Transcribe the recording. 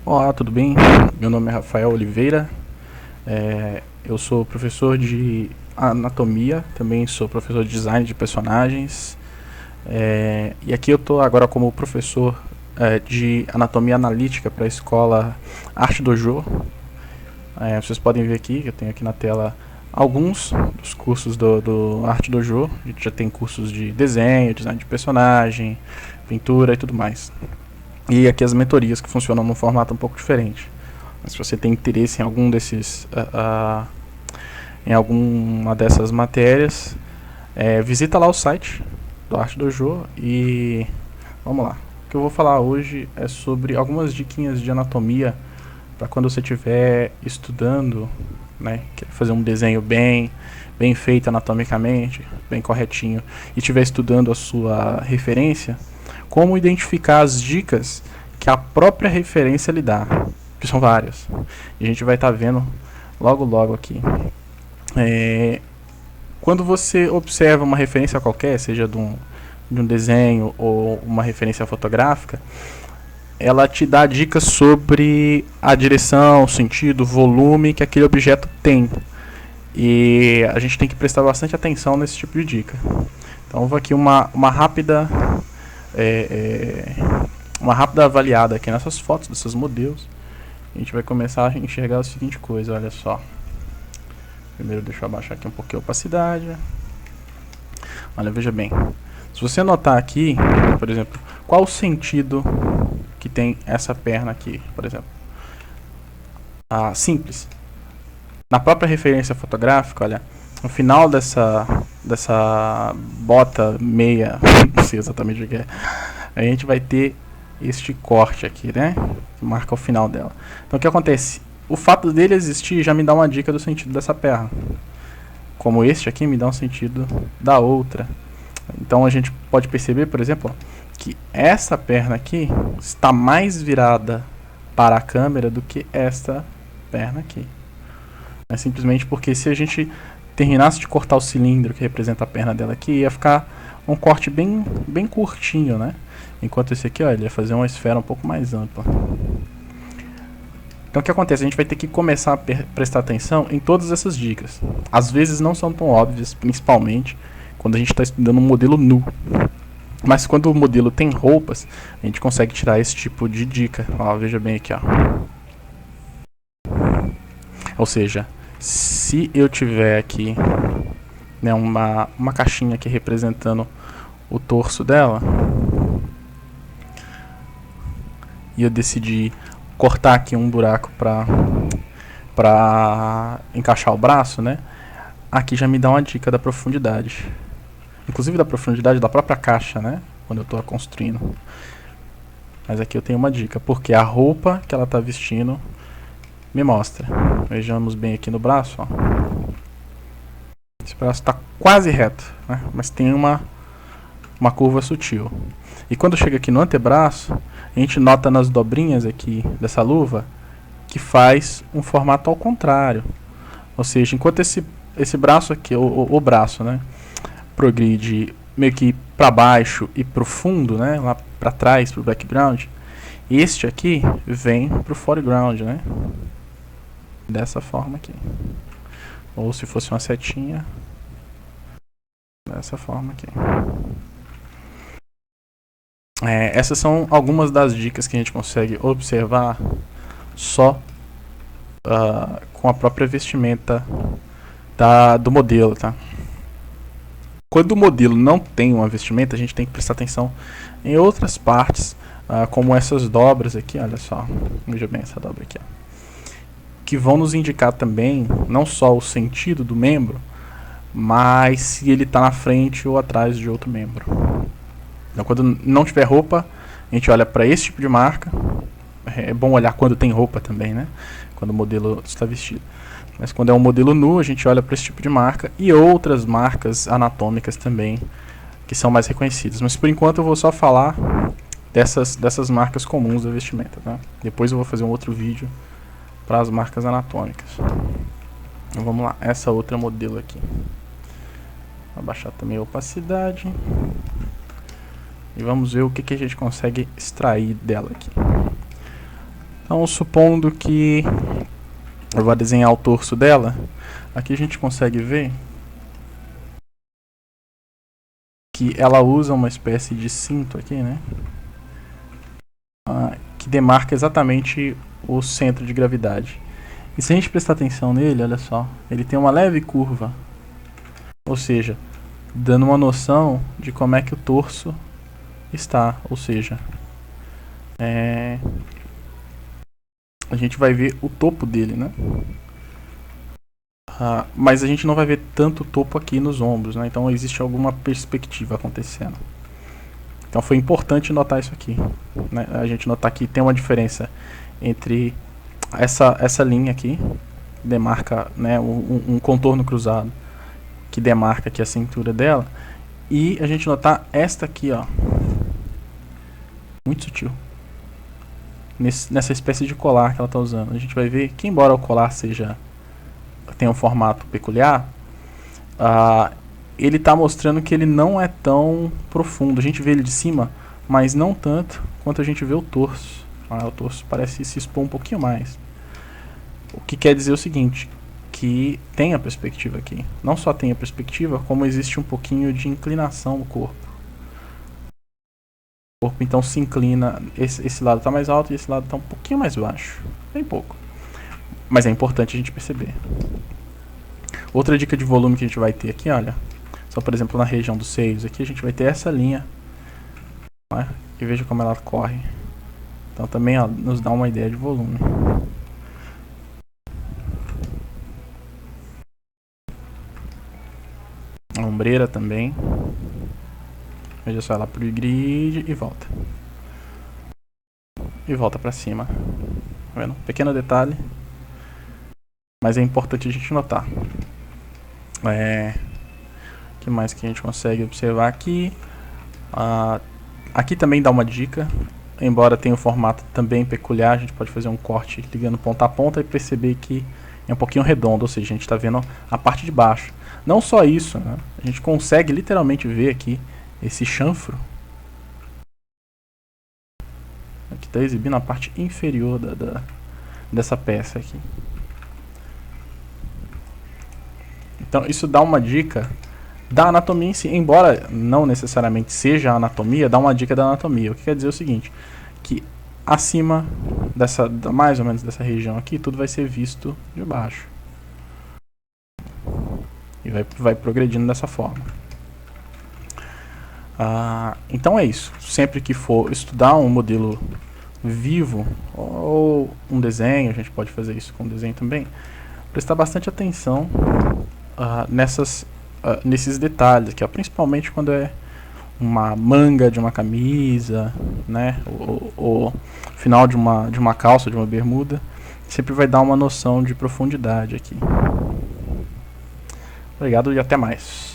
Olá, tudo bem? Meu nome é Rafael Oliveira, eu sou professor de anatomia, também sou professor de design de personagens, e aqui eu estou agora como professor de anatomia analítica para a escola Arte Dojo. Vocês podem ver aqui, eu tenho aqui na tela alguns dos cursos do Arte Dojo. A gente já tem cursos de desenho, design de personagem, pintura e tudo mais. E aqui as mentorias que funcionam num formato um pouco diferente. Mas se você tem interesse em algum desses, em alguma dessas matérias, visita lá o site do Arte Dojo e vamos lá. O que eu vou falar hoje é sobre algumas diquinhas de anatomia para quando você estiver estudando, né, quer fazer um desenho bem feito anatomicamente, bem corretinho, e estiver estudando a sua referência, como identificar as dicas que a própria referência lhe dá, que são várias. E a gente vai estar vendo logo aqui. Quando você observa uma referência qualquer, seja de um desenho ou uma referência fotográfica, ela te dá dicas sobre a direção, sentido, volume que aquele objeto tem. E a gente tem que prestar bastante atenção nesse tipo de dica. Então vou aqui uma rápida avaliada aqui nessas fotos desses modelos. A gente vai começar a enxergar a seguinte coisa, olha só. Primeiro deixa eu abaixar aqui um pouquinho a opacidade. Olha, veja bem. Se você notar aqui, por exemplo, qual o sentido que tem essa perna aqui, por exemplo? Simples. Na própria referência fotográfica, olha, no final dessa bota meia, não sei exatamente o que é, a gente vai ter este corte aqui, né? Que marca o final dela. Então o que acontece? O fato dele existir já me dá uma dica do sentido dessa perna. Como este aqui me dá um sentido da outra. Então a gente pode perceber, por exemplo, que essa perna aqui está mais virada para a câmera do que esta perna aqui. É simplesmente porque se a gente terminasse de cortar o cilindro que representa a perna dela aqui, ia ficar um corte bem curtinho, né? Enquanto esse aqui, ó, ele ia fazer uma esfera um pouco mais ampla. Então o que acontece? A gente vai ter que começar a prestar atenção em todas essas dicas. Às vezes não são tão óbvias, principalmente quando a gente está estudando um modelo nu. Mas quando o modelo tem roupas, a gente consegue tirar esse tipo de dica. Ó, veja bem aqui, ó. Ou seja, se eu tiver aqui, né, uma caixinha aqui representando o torso dela, e eu decidi cortar aqui um buraco para encaixar o braço, né? Aqui já me dá uma dica da profundidade. Inclusive da profundidade da própria caixa, né? Quando eu estou construindo. Mas aqui eu tenho uma dica, porque a roupa que ela está vestindo me mostra. Vejamos bem aqui no braço, ó. Esse braço está quase reto, né? Mas tem uma curva sutil. E quando chega aqui no antebraço, a gente nota nas dobrinhas aqui dessa luva que faz um formato ao contrário. Ou seja, enquanto esse braço aqui, o braço, né, progride meio que para baixo e para o fundo, né, lá para trás, para o background, este aqui vem para o foreground, né, dessa forma aqui. Ou se fosse uma setinha, dessa forma aqui. Essas são algumas das dicas que a gente consegue observar só com a própria vestimenta do modelo, tá? Quando o modelo não tem uma vestimenta, a gente tem que prestar atenção em outras partes, como essas dobras aqui, olha só, veja bem essa dobra aqui, ó, que vão nos indicar também não só o sentido do membro, mas se ele está na frente ou atrás de outro membro. Então, quando não tiver roupa, a gente olha para esse tipo de marca. É bom olhar quando tem roupa também, né? Quando o modelo está vestido. Mas quando é um modelo nu, a gente olha para esse tipo de marca e outras marcas anatômicas também, que são mais reconhecidas. Mas por enquanto eu vou só falar dessas marcas comuns da vestimenta, tá? Depois eu vou fazer um outro vídeo para as marcas anatômicas. Então vamos lá, essa outra modelo aqui. Vou abaixar também a opacidade. E vamos ver o que a gente consegue extrair dela aqui. Então, supondo que eu vou desenhar o torso dela, aqui a gente consegue ver que ela usa uma espécie de cinto aqui, né? Que demarca exatamente o centro de gravidade. E se a gente prestar atenção nele, olha só, ele tem uma leve curva, ou seja, dando uma noção de como é que o torso está, ou seja, a gente vai ver o topo dele, né? Mas a gente não vai ver tanto topo aqui nos ombros, né? Então existe alguma perspectiva acontecendo. Então foi importante notar isso aqui, né? A gente notar que tem uma diferença entre essa linha aqui, que demarca, né, um contorno cruzado, que demarca aqui a cintura dela, e a gente notar esta aqui, ó, muito sutil, nessa espécie de colar que ela está usando. A gente vai ver que, embora o colar tenha um formato peculiar, ele está mostrando que ele não é tão profundo. A gente vê ele de cima, mas não tanto quanto a gente vê o torso. O torso parece se expor um pouquinho mais. O que quer dizer o seguinte, que tem a perspectiva aqui. Não só tem a perspectiva, como existe um pouquinho de inclinação no corpo. O corpo então se inclina, esse lado está mais alto e esse lado está um pouquinho mais baixo. Bem pouco. Mas é importante a gente perceber. Outra dica de volume que a gente vai ter aqui, olha. Só, por exemplo, na região dos seios aqui, a gente vai ter essa linha. Né, e veja como ela corre. Então também, ó, nos dá uma ideia de volume. A ombreira também. Veja só, ela pro grid e volta. E volta pra cima. Tá vendo? Pequeno detalhe. Mas é importante a gente notar. O que mais que a gente consegue observar aqui? Aqui também dá uma dica. Embora tenha um formato também peculiar, a gente pode fazer um corte ligando ponta a ponta e perceber que é um pouquinho redondo, ou seja, a gente está vendo a parte de baixo. Não só isso, né? A gente consegue literalmente ver aqui esse chanfro que está exibindo a parte inferior dessa peça aqui. Então isso dá uma dica da anatomia em si, embora não necessariamente seja a anatomia, dá uma dica da anatomia. O que quer dizer o seguinte, que acima mais ou menos dessa região aqui, tudo vai ser visto de baixo. E vai progredindo dessa forma. Então é isso. Sempre que for estudar um modelo vivo ou um desenho, a gente pode fazer isso com desenho também, prestar bastante atenção nesses detalhes aqui, ó, principalmente quando é uma manga de uma camisa, né, o final de uma calça, de uma bermuda, sempre vai dar uma noção de profundidade aqui. Obrigado e até mais.